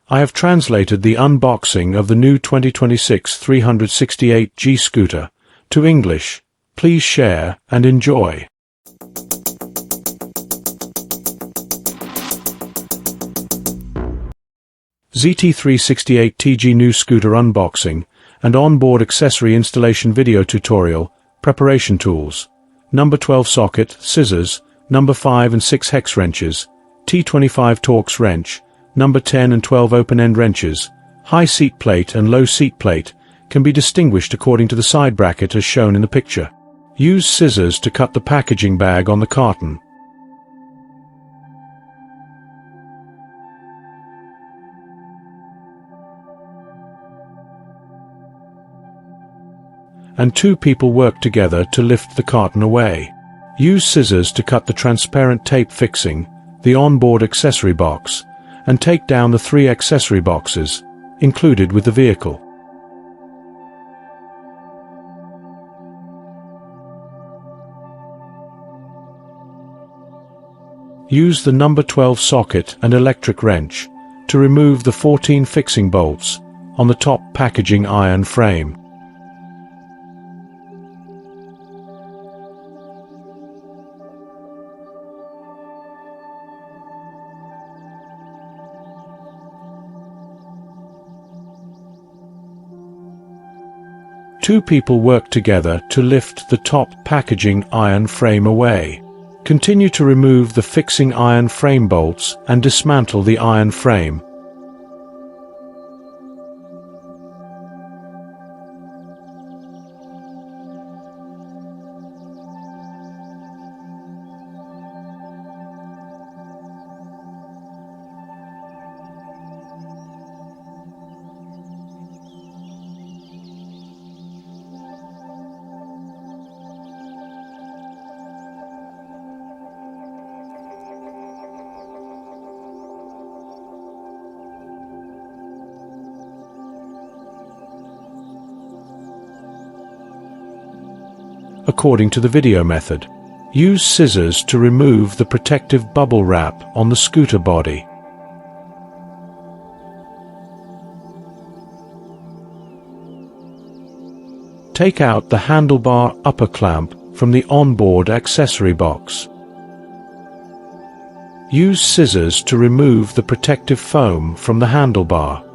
I have translated the unboxing of the new 2026 368G scooter to English. Please share and enjoy. ZT368TG new scooter unboxing and onboard accessory installation video tutorial, preparation tools, number 12 socket, scissors, number 5 and 6 hex wrenches, T25 Torx wrench, number 10 and 12 open-end wrenches, high seat plate and low seat plate can be distinguished according to the side bracket as shown in the picture. Use scissors to cut the packaging bag on the carton. And two people work together to lift the carton away. Use scissors to cut the transparent tape fixing, the onboard accessory box, and take down the 3 accessory boxes included with the vehicle. Use the number 12 socket and electric wrench to remove the 14 fixing bolts on the top packaging iron frame. Two people work together to lift the top packaging iron frame away. Continue to remove the fixing iron frame bolts and dismantle the iron frame. According to the video method, use scissors to remove the protective bubble wrap on the scooter body. Take out the handlebar upper clamp from the onboard accessory box. Use scissors to remove the protective foam from the handlebar.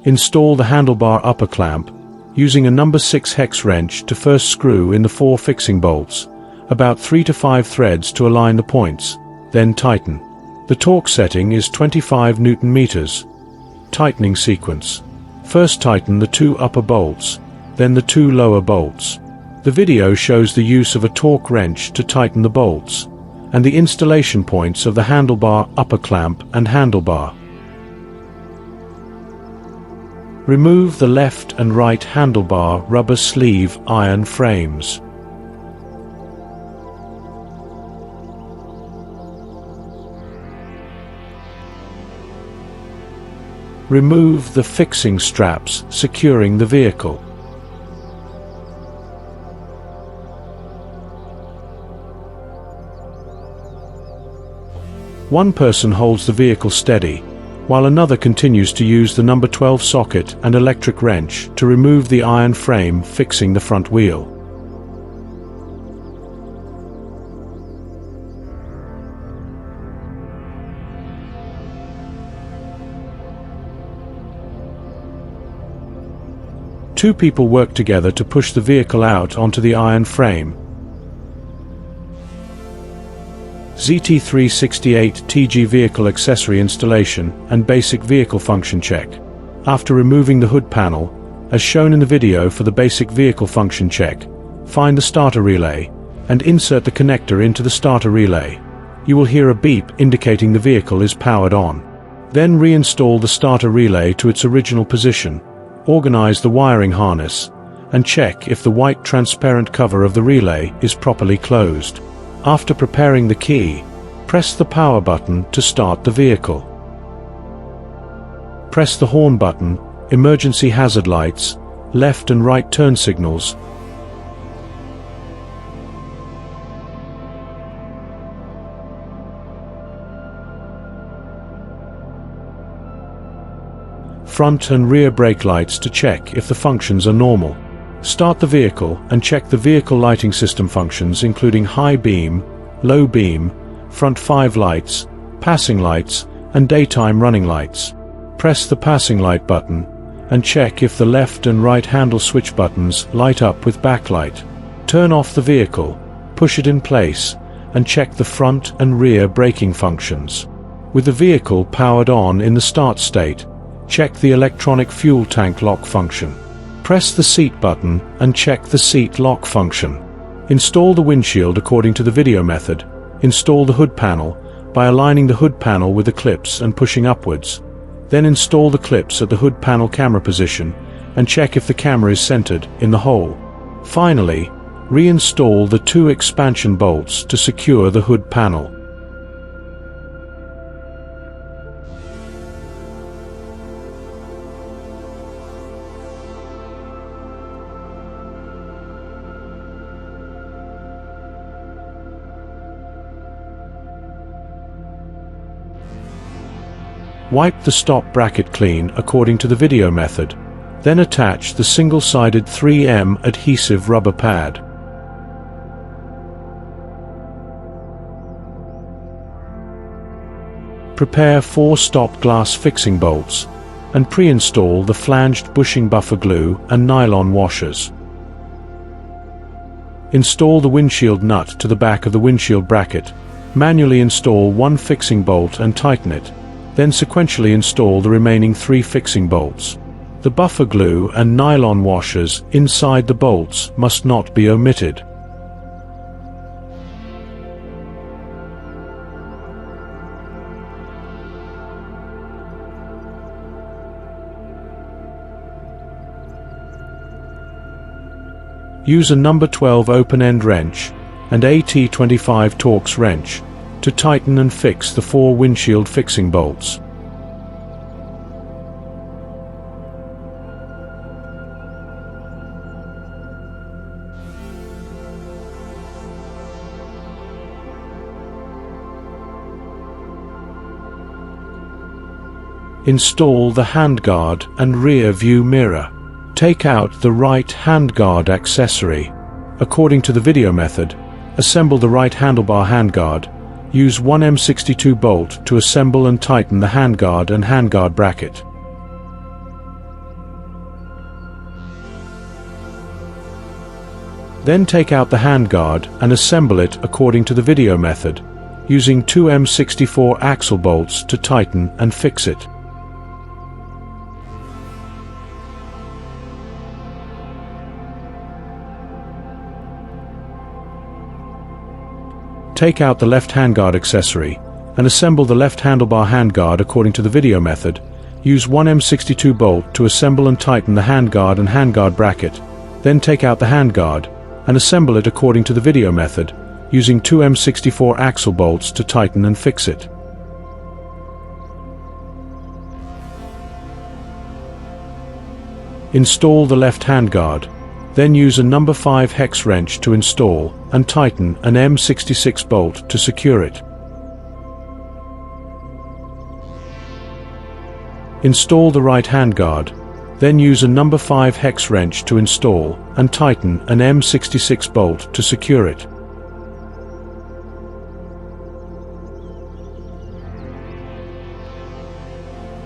Install the handlebar upper clamp using a number 6 hex wrench to first screw in the 4 fixing bolts, about 3 to 5 threads to align the points, then tighten. The torque setting is 25 Newton meters. Tightening sequence. First tighten the 2 upper bolts, then the 2 lower bolts. The video shows the use of a torque wrench to tighten the bolts, and the installation points of the handlebar upper clamp and handlebar. Remove the left and right handlebar rubber sleeve iron frames. Remove the fixing straps securing the vehicle. One person holds the vehicle steady, while another continues to use the number 12 socket and electric wrench to remove the iron frame fixing the front wheel. Two people work together to push the vehicle out onto the iron frame. ZT368TG vehicle accessory installation and basic vehicle function check. After removing the hood panel, as shown in the video for the basic vehicle function check, find the starter relay and insert the connector into the starter relay. You will hear a beep indicating the vehicle is powered on. Then reinstall the starter relay to its original position, organize the wiring harness, and check if the white transparent cover of the relay is properly closed. After preparing the key, press the power button to start the vehicle. Press the horn button, emergency hazard lights, left and right turn signals, front and rear brake lights to check if the functions are normal. Start the vehicle and check the vehicle lighting system functions, including high beam, low beam, front 5 lights, passing lights, and daytime running lights. Press the passing light button and check if the left and right handle switch buttons light up with backlight. Turn off the vehicle, push it in place, and check the front and rear braking functions. With the vehicle powered on in the start state, check the electronic fuel tank lock function. Press the seat button and check the seat lock function. Install the windshield according to the video method. Install the hood panel by aligning the hood panel with the clips and pushing upwards. Then install the clips at the hood panel camera position and check if the camera is centered in the hole. Finally, reinstall the 2 expansion bolts to secure the hood panel. Wipe the stop bracket clean according to the video method, then attach the single-sided 3M adhesive rubber pad. Prepare 4 stop glass fixing bolts and pre-install the flanged bushing buffer glue and nylon washers. Install the windshield nut to the back of the windshield bracket. Manually install 1 fixing bolt and tighten it. Then sequentially install the remaining 3 fixing bolts. The buffer glue and nylon washers inside the bolts must not be omitted. Use a number 12 open-end wrench and a T25 Torx wrench to tighten and fix the 4 windshield fixing bolts. Install the handguard and rear view mirror. Take out the right handguard accessory. According to the video method, assemble the right handlebar handguard. Use 1 M62 bolt to assemble and tighten the handguard and handguard bracket. Then take out the handguard and assemble it according to the video method, using 2 M64 axle bolts to tighten and fix it. Take out the left handguard accessory and assemble the left handlebar handguard according to the video method. Use 1 M62 bolt to assemble and tighten the handguard and handguard bracket. Then take out the handguard and assemble it according to the video method, using 2 M64 axle bolts to tighten and fix it. Install the left handguard. Then use a number 5 hex wrench to install and tighten an M66 bolt to secure it. Install the right handguard. Then use a number 5 hex wrench to install and tighten an M66 bolt to secure it.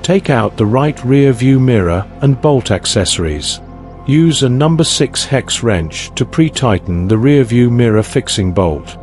Take out the right rear view mirror and bolt accessories. Use a number 6 hex wrench to pre-tighten the rear view mirror fixing bolt.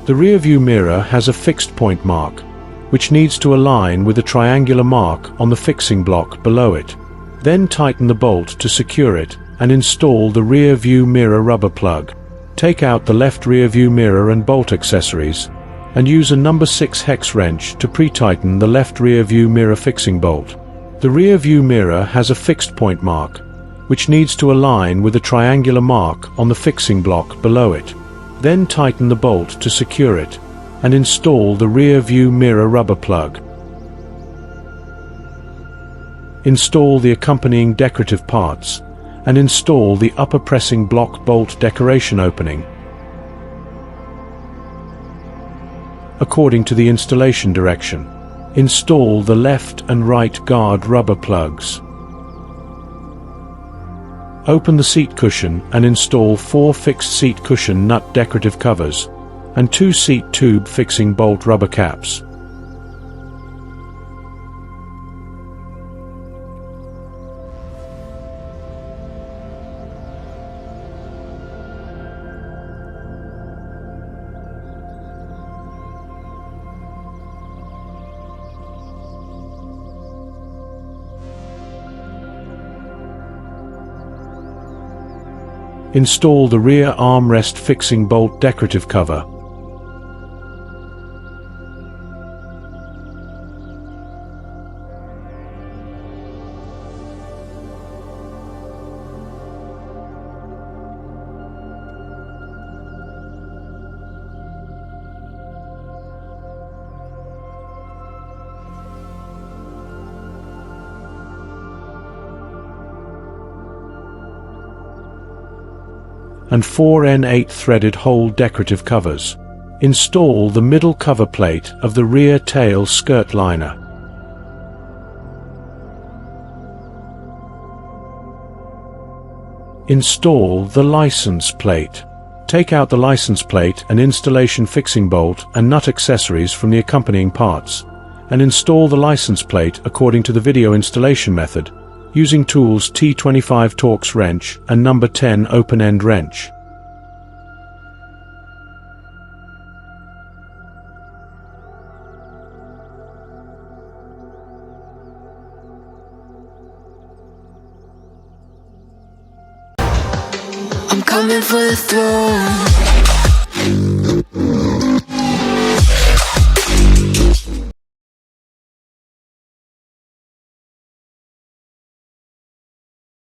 The rear view mirror has a fixed point mark, which needs to align with the triangular mark on the fixing block below it. Then tighten the bolt to secure it and install the rear view mirror rubber plug. Take out the left rear view mirror and bolt accessories and use a number 6 hex wrench to pre-tighten the left rear view mirror fixing bolt. The rear view mirror has a fixed point mark, which needs to align with the triangular mark on the fixing block below it. Then tighten the bolt to secure it and install the rear view mirror rubber plug. Install the accompanying decorative parts and install the upper pressing block bolt decoration opening according to the installation direction. Install the left and right guard rubber plugs. Open the seat cushion and install 4 fixed seat cushion nut decorative covers and 2 seat tube fixing bolt rubber caps. Install the rear armrest fixing bolt decorative cover. And 4 N8 threaded hole decorative covers. Install the middle cover plate of the rear tail skirt liner. Install the license plate. Take out the license plate and installation fixing bolt and nut accessories from the accompanying parts, and install the license plate according to the video installation method, using tools T25 Torx wrench and number 10 open-end wrench. I'm coming for the throne.